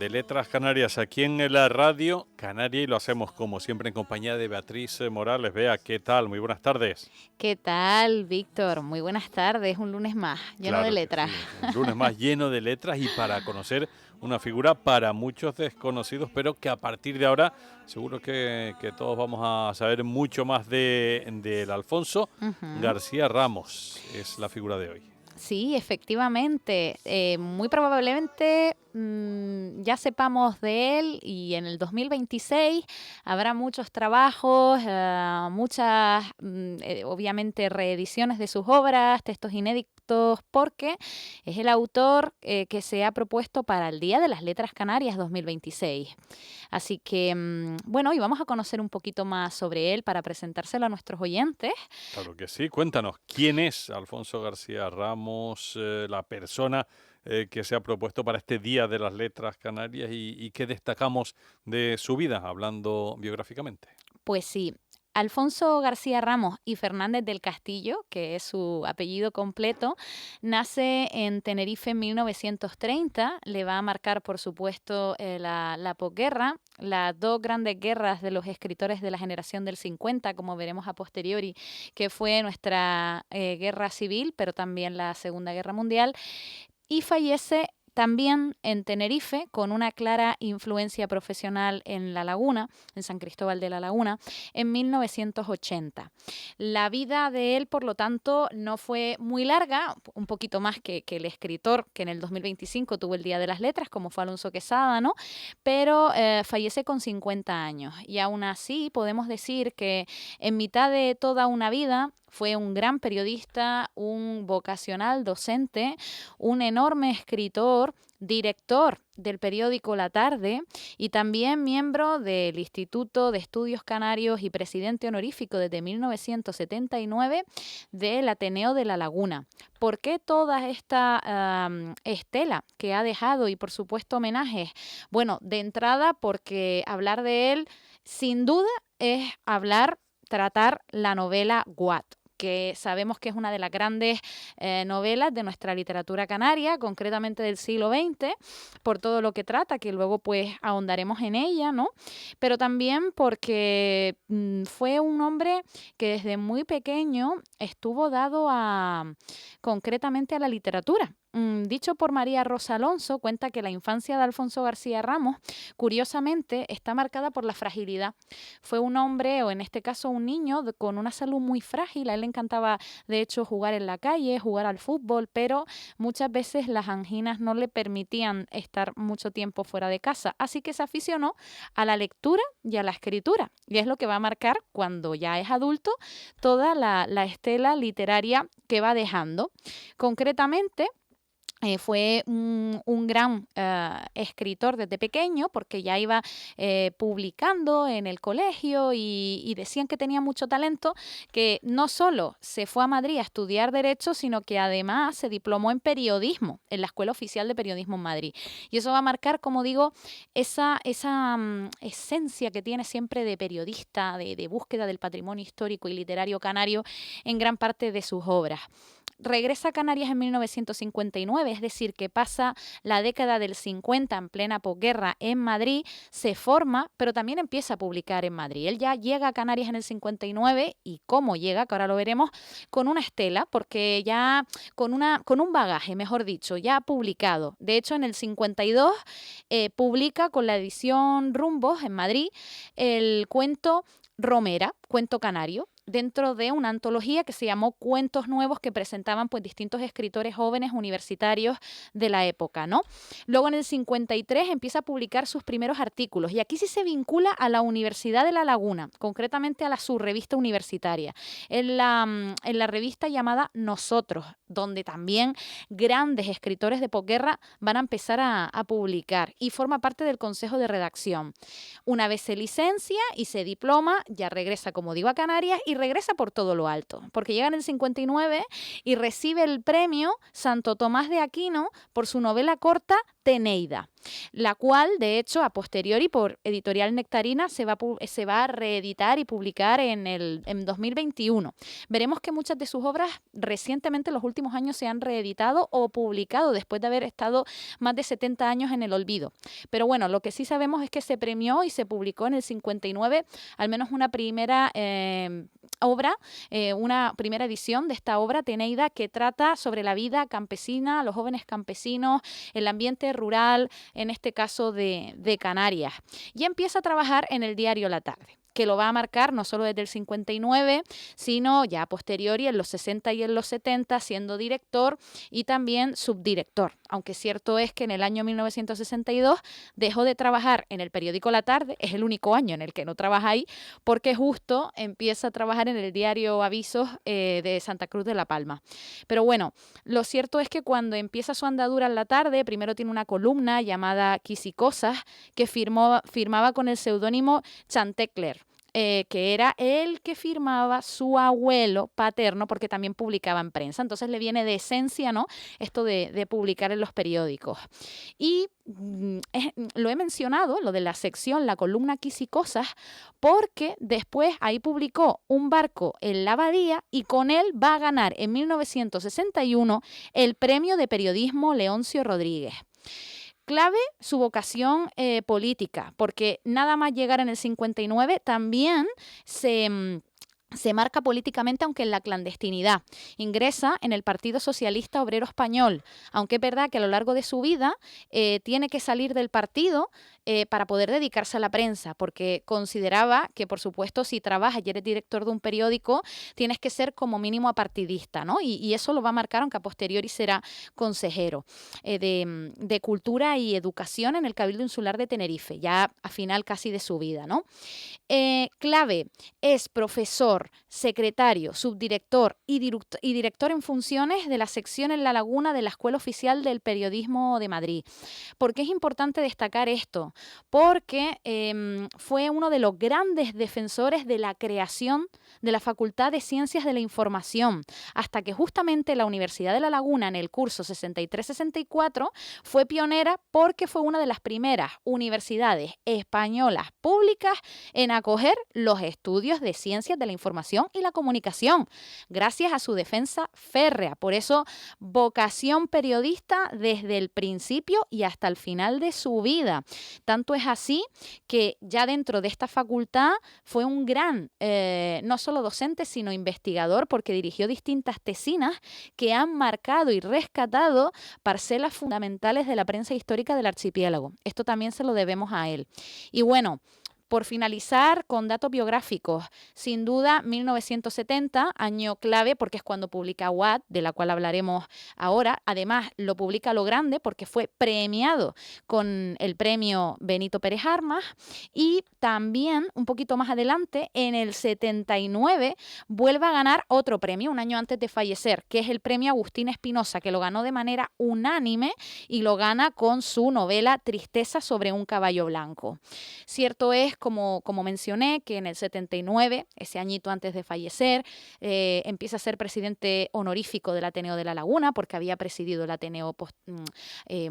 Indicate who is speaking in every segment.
Speaker 1: De Letras Canarias aquí en la radio Canaria y lo hacemos como siempre en compañía de Beatriz Morales. Bea, ¿qué tal? Muy buenas tardes.
Speaker 2: ¿Qué tal, Víctor? Muy buenas tardes, un lunes más, lleno de
Speaker 1: Claro que
Speaker 2: letras.
Speaker 1: sí, un lunes más lleno de letras y para conocer una figura para muchos desconocidos, pero que a partir de ahora seguro que todos vamos a saber mucho más del Alfonso
Speaker 2: Ujú.
Speaker 1: García Ramos, es la figura de hoy.
Speaker 2: Sí, efectivamente. Muy probablemente ya sepamos de él y en el 2026 habrá muchos trabajos, muchas, obviamente, reediciones de sus obras, textos inéditos, porque es el autor que se ha propuesto para el Día de las Letras Canarias 2026. Así que, bueno, y vamos a conocer un poquito más sobre él para presentárselo a nuestros oyentes.
Speaker 1: Claro que sí. Cuéntanos, ¿quién es Alfonso García Ramos, la persona que se ha propuesto para este Día de las Letras Canarias y qué destacamos de su vida, hablando biográficamente?
Speaker 2: Pues sí, Alfonso García Ramos y Fernández del Castillo, que es su apellido completo, nace en Tenerife en 1930. Le va a marcar, por supuesto, la posguerra, las dos grandes guerras de los escritores de la generación del 50, como veremos a posteriori, que fue nuestra guerra civil, pero también la Segunda Guerra Mundial, y fallece también en Tenerife, con una clara influencia profesional en La Laguna, en San Cristóbal de la Laguna, en 1980. La vida de él, por lo tanto, no fue muy larga, un poquito más que el escritor que en el 2025 tuvo el Día de las Letras, como fue Alonso Quesada, ¿no? Pero fallece con 50 años. Y aún así podemos decir que en mitad de toda una vida fue un gran periodista, un vocacional docente, un enorme escritor, director del periódico La Tarde y también miembro del Instituto de Estudios Canarios y presidente honorífico desde 1979 del Ateneo de La Laguna. ¿Por qué toda esta estela que ha dejado y por supuesto homenajes? Bueno, de entrada porque hablar de él sin duda es tratar la novela Guat, que sabemos que es una de las grandes novelas de nuestra literatura canaria, concretamente del siglo XX, por todo lo que trata, que luego pues ahondaremos en ella, ¿no? Pero también porque fue un hombre que desde muy pequeño estuvo dado concretamente a la literatura. Dicho por María Rosa Alonso, cuenta que la infancia de Alfonso García Ramos, curiosamente, está marcada por la fragilidad. Fue un hombre, o en este caso un niño, con una salud muy frágil. A él le encantaba, de hecho, jugar en la calle, jugar al fútbol, pero muchas veces las anginas no le permitían estar mucho tiempo fuera de casa. Así que se aficionó a la lectura y a la escritura. Y es lo que va a marcar, cuando ya es adulto, toda la estela literaria que va dejando. Concretamente, fue un gran escritor desde pequeño, porque ya iba publicando en el colegio y decían que tenía mucho talento, que no solo se fue a Madrid a estudiar Derecho, sino que además se diplomó en periodismo, en la Escuela Oficial de Periodismo en Madrid. Y eso va a marcar, como digo, esa esencia que tiene siempre de periodista, de búsqueda del patrimonio histórico y literario canario en gran parte de sus obras. Regresa a Canarias en 1959, es decir, que pasa la década del 50 en plena posguerra en Madrid, se forma, pero también empieza a publicar en Madrid. Él ya llega a Canarias en el 59 y cómo llega, que ahora lo veremos, con una estela, porque ya con un bagaje, mejor dicho, ya ha publicado. De hecho, en el 52 publica con la edición Rumbos en Madrid el cuento Romera, cuento canario, dentro de una antología que se llamó Cuentos Nuevos, que presentaban pues distintos escritores jóvenes universitarios de la época, ¿no? Luego en el 53 empieza a publicar sus primeros artículos y aquí sí se vincula a la Universidad de La Laguna, concretamente a la subrevista universitaria, en la revista llamada Nosotros, donde también grandes escritores de posguerra van a empezar a publicar, y forma parte del consejo de redacción. Una vez se licencia y se diploma, ya regresa, como digo, a Canarias y regresa por todo lo alto, porque llega en el 59 y recibe el premio Santo Tomás de Aquino por su novela corta Teneida. la cual, de hecho, a posteriori por Editorial Nectarina se va a reeditar y publicar en 2021. Veremos que muchas de sus obras recientemente en los últimos años se han reeditado o publicado después de haber estado más de 70 años en el olvido. Pero bueno, lo que sí sabemos es que se premió y se publicó en el 59 al menos una primera obra, una primera edición de esta obra, Teneida, que trata sobre la vida campesina, los jóvenes campesinos, el ambiente rural, en este caso de Canarias. Y empieza a trabajar en el diario La Tarde, que lo va a marcar no solo desde el 59, sino ya a posteriori en los 60 y en los 70, siendo director y también subdirector. Aunque cierto es que en el año 1962 dejó de trabajar en el periódico La Tarde, es el único año en el que no trabaja ahí, porque justo empieza a trabajar en el diario Avisos de Santa Cruz de la Palma. Pero bueno, lo cierto es que cuando empieza su andadura en La Tarde, primero tiene una columna llamada Quisicosas, que firmaba con el seudónimo Chantecler. Que era el que firmaba su abuelo paterno, porque también publicaba en prensa. Entonces le viene de esencia, ¿no?, esto de publicar en los periódicos. Y lo he mencionado, lo de la sección, la columna Quisicosas, porque después ahí publicó Un barco en la abadía y con él va a ganar en 1961 el premio de periodismo Leoncio Rodríguez. Clave su vocación política, porque nada más llegar en el 59 también se marca políticamente, aunque en la clandestinidad. Ingresa en el Partido Socialista Obrero Español, aunque es verdad que a lo largo de su vida tiene que salir del partido para poder dedicarse a la prensa, porque consideraba que, por supuesto, si trabajas y eres director de un periódico, tienes que ser como mínimo apartidista, ¿no? Y eso lo va a marcar, aunque a posteriori será consejero de Cultura y Educación en el Cabildo Insular de Tenerife, ya a final casi de su vida, ¿no? Clave, es profesor, secretario, subdirector y director en funciones de la sección en La Laguna de la Escuela Oficial del Periodismo de Madrid. ¿Por qué es importante destacar esto? Porque fue uno de los grandes defensores de la creación de la Facultad de Ciencias de la Información, hasta que justamente la Universidad de La Laguna en el curso 63-64 fue pionera porque fue una de las primeras universidades españolas públicas en acoger los estudios de Ciencias de la Información y la Comunicación, gracias a su defensa férrea. Por eso, vocación periodista desde el principio y hasta el final de su vida. Tanto es así que ya dentro de esta facultad fue un gran, no solo docente, sino investigador, porque dirigió distintas tesinas que han marcado y rescatado parcelas fundamentales de la prensa histórica del archipiélago. Esto también se lo debemos a él. Y bueno, por finalizar con datos biográficos, sin duda 1970, año clave porque es cuando publica Watt, de la cual hablaremos ahora. Además, lo publica a lo grande porque fue premiado con el premio Benito Pérez Armas. Y también, un poquito más adelante, en el 79, vuelve a ganar otro premio, un año antes de fallecer, que es el premio Agustín Espinosa, que lo ganó de manera unánime y lo gana con su novela Tristeza sobre un caballo blanco. Cierto es, como mencioné, que en el 79, ese añito antes de fallecer, empieza a ser presidente honorífico del Ateneo de La Laguna, porque había presidido el Ateneo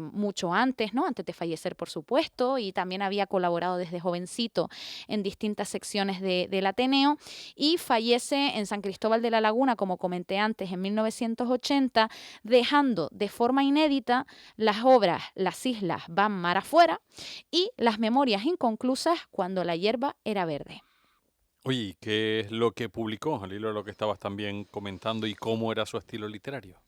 Speaker 2: mucho antes, ¿no?, antes de fallecer, por supuesto, y también había colaborado desde jovencito en distintas secciones del Ateneo, y fallece en San Cristóbal de La Laguna, como comenté antes, en 1980, dejando de forma inédita las obras Las islas van mar afuera y Las memorias inconclusas cuando la hierba era verde.
Speaker 1: Oye, ¿y qué es lo que publicó al hilo de lo que estabas también comentando y cómo era su estilo literario?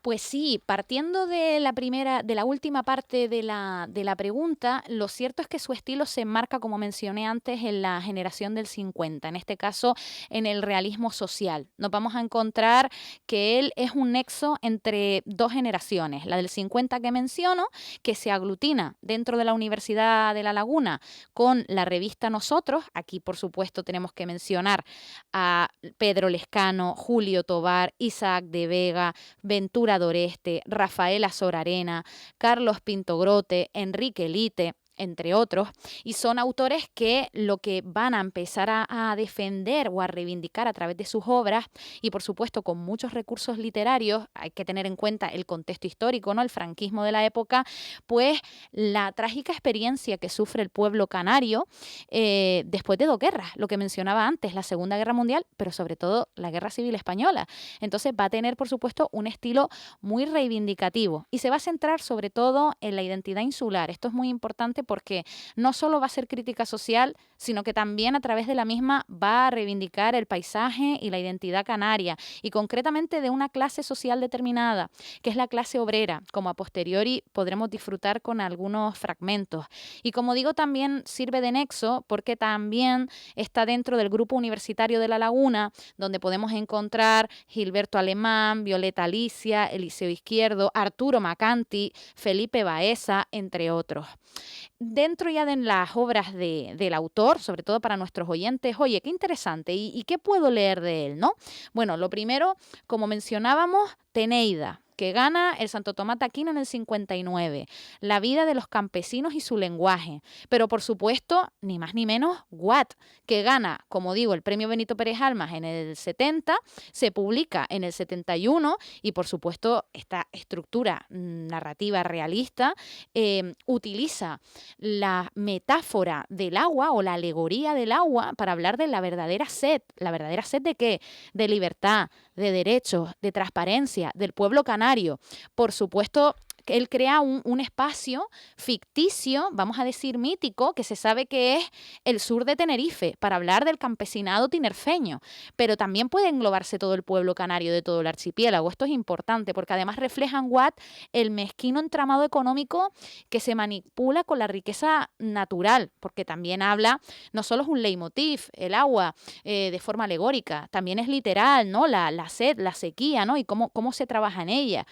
Speaker 2: Pues sí, partiendo de la última parte de la pregunta, lo cierto es que su estilo se enmarca, como mencioné antes, en la generación del 50, en este caso en el realismo social. Nos vamos a encontrar que él es un nexo entre dos generaciones, la del 50 que menciono, que se aglutina dentro de la Universidad de La Laguna con la revista Nosotros. Aquí, por supuesto, tenemos que mencionar a Pedro Lescano, Julio Tobar, Isaac de Vega, Ventura Doreste, Rafael Azor Arena, Carlos Pinto Grote, Enrique Lite, entre otros, y son autores que lo que van a empezar a defender o a reivindicar a través de sus obras, y por supuesto con muchos recursos literarios, hay que tener en cuenta el contexto histórico, ¿no? El franquismo de la época, pues la trágica experiencia que sufre el pueblo canario después de 2 guerras, lo que mencionaba antes, la Segunda Guerra Mundial, pero sobre todo la Guerra Civil Española. Entonces va a tener, por supuesto, un estilo muy reivindicativo y se va a centrar sobre todo en la identidad insular. Esto es muy importante porque no solo va a ser crítica social, sino que también a través de la misma va a reivindicar el paisaje y la identidad canaria, y concretamente de una clase social determinada, que es la clase obrera, como a posteriori podremos disfrutar con algunos fragmentos. Y como digo, también sirve de nexo porque también está dentro del grupo universitario de La Laguna, donde podemos encontrar Gilberto Alemán, Violeta Alicia, Eliseo Izquierdo, Arturo Macanti, Felipe Baeza, entre otros. Dentro ya de las obras del autor, sobre todo para nuestros oyentes, oye, qué interesante, ¿y qué puedo leer de él, no? Bueno, lo primero, como mencionábamos, Teneida, que gana el Santo Tomás de Aquino en el 59, la vida de los campesinos y su lenguaje, pero por supuesto, ni más ni menos, Watt, que gana, como digo, el premio Benito Pérez Almas en el 70, se publica en el 71 y por supuesto esta estructura narrativa realista utiliza la metáfora del agua o la alegoría del agua para hablar de la verdadera sed. ¿La verdadera sed de qué? De libertad, de derechos, de transparencia, del pueblo canario. Por supuesto, él crea un espacio ficticio, vamos a decir mítico, que se sabe que es el sur de Tenerife, para hablar del campesinado tinerfeño, pero también puede englobarse todo el pueblo canario de todo el archipiélago. Esto es importante porque además reflejan Watt el mezquino entramado económico que se manipula con la riqueza natural, porque también habla, no solo es un leitmotiv, el agua de forma alegórica, también es literal, ¿no? La sed, la sequía, ¿no? Y cómo se trabaja en ella.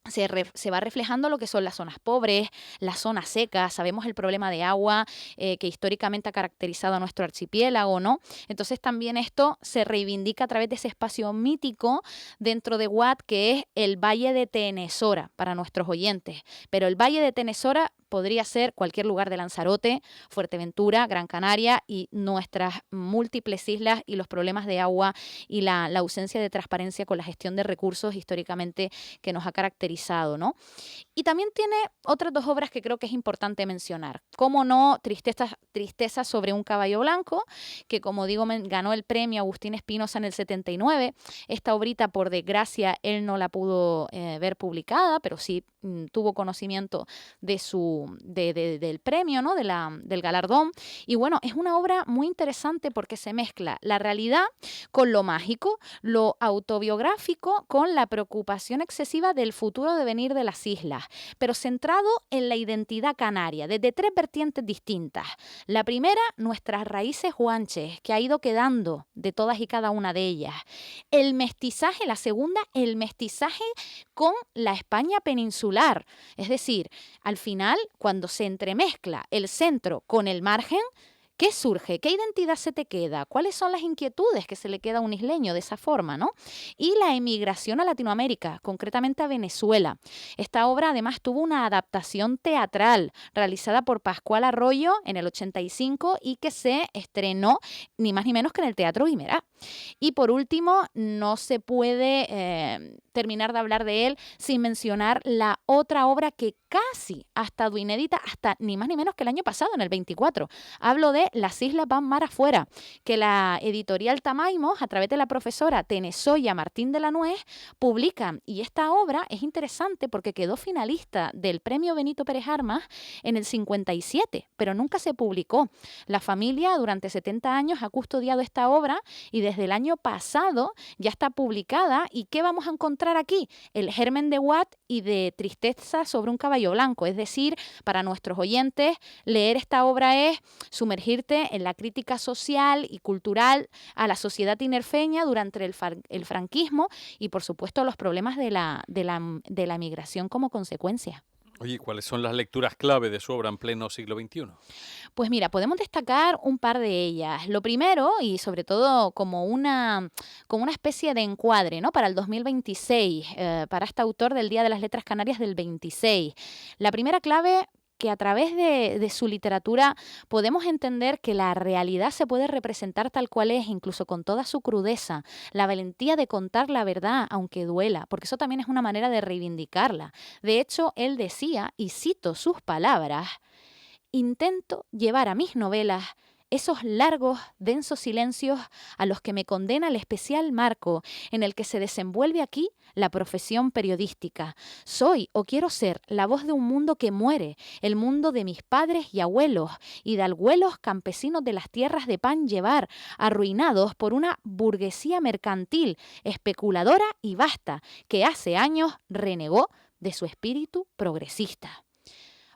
Speaker 2: Se va reflejando lo que son las zonas pobres, las zonas secas, sabemos el problema de agua que históricamente ha caracterizado a nuestro archipiélago, ¿no? Entonces también esto se reivindica a través de ese espacio mítico dentro de Watt, que es el Valle de Tenesora para nuestros oyentes. Pero el Valle de Tenesora podría ser cualquier lugar de Lanzarote, Fuerteventura, Gran Canaria y nuestras múltiples islas y los problemas de agua y la ausencia de transparencia con la gestión de recursos históricamente que nos ha caracterizado, ¿no? Y también tiene otras 2 obras que creo que es importante mencionar. Cómo no, Tristeza sobre un caballo blanco, que como digo ganó el premio Agustín Espinosa en el 79. Esta obrita, por desgracia, él no la pudo ver publicada, pero sí tuvo conocimiento de del premio, ¿no? Del galardón. Y bueno, es una obra muy interesante porque se mezcla la realidad con lo mágico, lo autobiográfico con la preocupación excesiva del futuro devenir de las islas, pero centrado en la identidad canaria, desde 3 vertientes distintas. La primera, nuestras raíces guanches, que ha ido quedando de todas y cada una de ellas. El mestizaje, la segunda, el mestizaje con la España peninsular. Es decir, al final, cuando se entremezcla el centro con el margen, ¿qué surge? ¿Qué identidad se te queda? ¿Cuáles son las inquietudes que se le queda a un isleño de esa forma, ¿no? Y la emigración a Latinoamérica, concretamente a Venezuela. Esta obra además tuvo una adaptación teatral realizada por Pascual Arroyo en el 85 y que se estrenó ni más ni menos que en el Teatro Guimerá. Y por último, no se puede terminar de hablar de él sin mencionar la otra obra que casi ha estado inédita hasta ni más ni menos que el año pasado, en el 24. Hablo de Las Islas van mar afuera, que la editorial Tamaimos, a través de la profesora Tenesoya Martín de la Nuez, publican. Y esta obra es interesante porque quedó finalista del premio Benito Pérez Armas en el 57, pero nunca se publicó. La familia durante 70 años ha custodiado esta obra y desde el año pasado ya está publicada. ¿Y qué vamos a encontrar aquí? El germen de Watt y de Tristeza sobre un caballo blanco. Es decir, para nuestros oyentes, leer esta obra es sumergirte en la crítica social y cultural a la sociedad tinerfeña durante el franquismo y, por supuesto, los problemas de la migración como consecuencia.
Speaker 1: Oye, ¿cuáles son las lecturas clave de su obra en pleno siglo XXI?
Speaker 2: Pues mira, podemos destacar un par de ellas. Lo primero, y sobre todo como una especie de encuadre, ¿no? Para el 2026, para este autor del Día de las Letras Canarias del 26. La primera clave que a través de su literatura podemos entender que la realidad se puede representar tal cual es, incluso con toda su crudeza, la valentía de contar la verdad aunque duela, porque eso también es una manera de reivindicarla. De hecho, él decía, y cito sus palabras: intento llevar a mis novelas esos largos, densos silencios a los que me condena el especial marco en el que se desenvuelve aquí la profesión periodística. Soy o quiero ser la voz de un mundo que muere, el mundo de mis padres y abuelos, hidalguelos campesinos de las tierras de pan llevar, arruinados por una burguesía mercantil, especuladora y vasta, que hace años renegó de su espíritu progresista.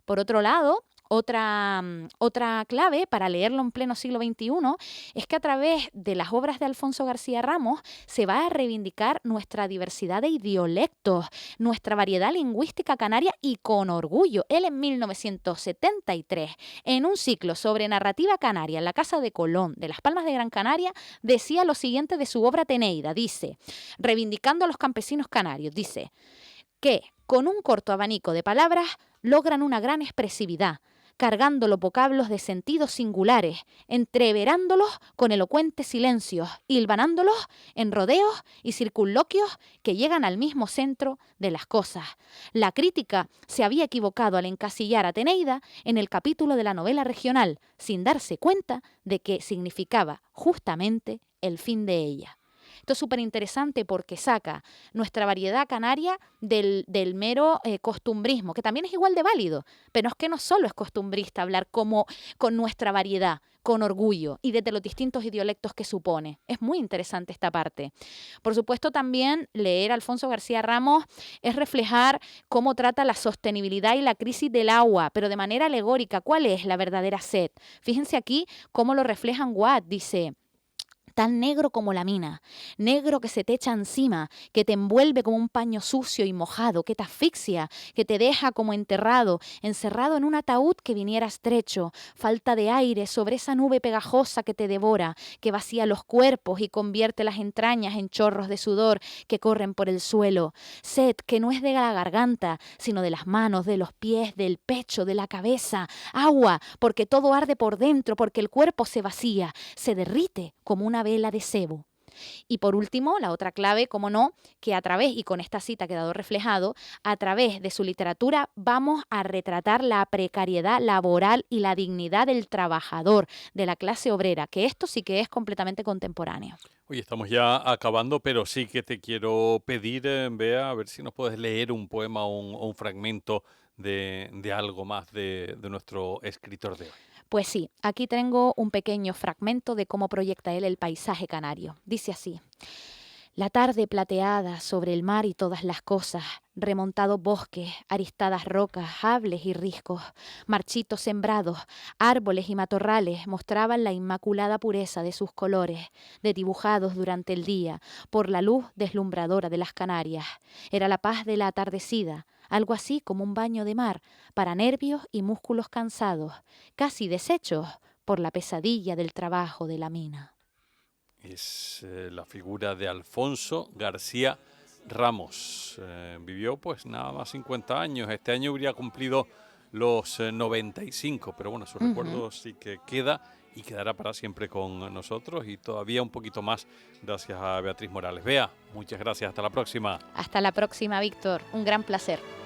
Speaker 2: Por otro lado, otra clave para leerlo en pleno siglo XXI es que a través de las obras de Alfonso García Ramos se va a reivindicar nuestra diversidad de idiolectos, nuestra variedad lingüística canaria y con orgullo. Él en 1973, en un ciclo sobre narrativa canaria en la Casa de Colón de Las Palmas de Gran Canaria, decía lo siguiente de su obra Teneida, dice, reivindicando a los campesinos canarios, dice que con un corto abanico de palabras logran una gran expresividad, cargando los vocablos de sentidos singulares, entreverándolos con elocuentes silencios, hilvanándolos en rodeos y circunloquios que llegan al mismo centro de las cosas. La crítica se había equivocado al encasillar a Teneida en el capítulo de la novela regional, sin darse cuenta de que significaba justamente el fin de ella. Esto es súper interesante porque saca nuestra variedad canaria del mero costumbrismo, que también es igual de válido, pero es que no solo es costumbrista hablar como con nuestra variedad, con orgullo y desde los distintos idiolectos que supone. Es muy interesante esta parte. Por supuesto, también leer a Alfonso García Ramos es reflejar cómo trata la sostenibilidad y la crisis del agua, pero de manera alegórica. ¿Cuál es la verdadera sed? Fíjense aquí cómo lo reflejan Watt, dice: tan negro como la mina, negro que se te echa encima, que te envuelve como un paño sucio y mojado, que te asfixia, que te deja como enterrado, encerrado en un ataúd que viniera estrecho, falta de aire sobre esa nube pegajosa que te devora, que vacía los cuerpos y convierte las entrañas en chorros de sudor que corren por el suelo, sed que no es de la garganta, sino de las manos, de los pies, del pecho, de la cabeza, agua, porque todo arde por dentro, porque el cuerpo se vacía, se derrite como una vela de sebo. Y por último, la otra clave, como no, que a través, y con esta cita ha quedado reflejado, a través de su literatura vamos a retratar la precariedad laboral y la dignidad del trabajador, de la clase obrera, que esto sí que es completamente contemporáneo.
Speaker 1: Oye, estamos ya acabando, pero sí que te quiero pedir, Bea, a ver si nos puedes leer un poema o un fragmento de algo más de nuestro escritor de hoy.
Speaker 2: Pues sí, aquí tengo un pequeño fragmento de cómo proyecta él el paisaje canario. Dice así: la tarde plateada sobre el mar y todas las cosas, remontados bosques, aristadas rocas, hables y riscos, marchitos sembrados, árboles y matorrales mostraban la inmaculada pureza de sus colores, desdibujados durante el día por la luz deslumbradora de las Canarias. Era la paz de la atardecida, algo así como un baño de mar para nervios y músculos cansados, casi deshechos por la pesadilla del trabajo de la mina.
Speaker 1: Es la figura de Alfonso García Ramos. Vivió pues nada más 50 años. Este año habría cumplido los 95, pero bueno, su recuerdo sí que queda y quedará para siempre con nosotros y todavía un poquito más gracias a Beatriz Morales. Bea, muchas gracias. Hasta la próxima.
Speaker 2: Hasta la próxima, Víctor. Un gran placer.